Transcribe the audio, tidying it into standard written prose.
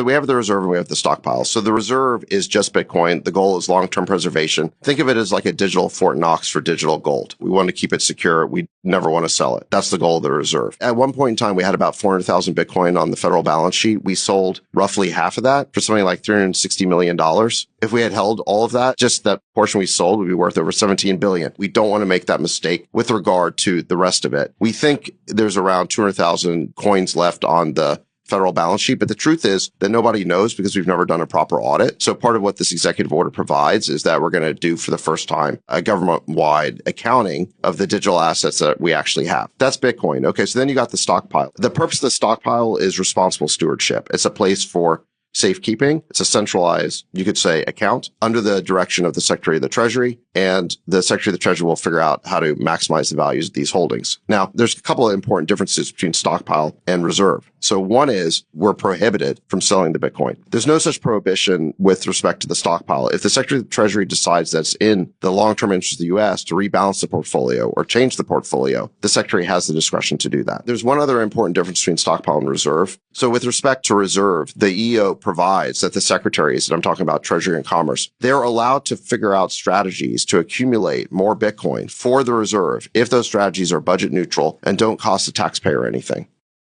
We have the reserve and we have the stockpile. So the reserve is just Bitcoin. The goal is long-term preservation. Think of it as like a digital Fort Knox for digital gold. We want to keep it secure. We never want to sell it. That's the goal of the reserve. At one point in time, we had about 400,000 Bitcoin on the federal balance sheet. We sold roughly half of that for something like $360 million. If we had held all of that, just that portion we sold would be worth over 17 billion. We don't want to make that mistake with regard to the rest of it. We think there's around 200,000 coins left on the federal balance sheet. But the truth is that nobody knows because we've never done a proper audit. So part of what this executive order provides is that we're going to do for the first time a government-wide accounting of the digital assets that we actually have. That's Bitcoin. Okay, so then you got the stockpile. The purpose of the stockpile is responsible stewardship. It's a place for safekeeping. It's a centralized, you could say, account under the direction of the Secretary of the Treasury, and the Secretary of the Treasury will figure out how to maximize the values of these holdings. Now, there's a couple of important differences between stockpile and reserve. So one is we're prohibited from selling the Bitcoin. There's no such prohibition with respect to the stockpile. If the Secretary of the Treasury decides that it's in the long-term interest of the U.S. to rebalance the portfolio or change the portfolio, the Secretary has the discretion to do that. There's one other important difference between stockpile and reserve. So with respect to reserve, the EO provides that the secretaries, and I'm talking about Treasury and Commerce, they're allowed to figure out strategies to accumulate more Bitcoin for the reserve if those strategies are budget neutral and don't cost the taxpayer anything.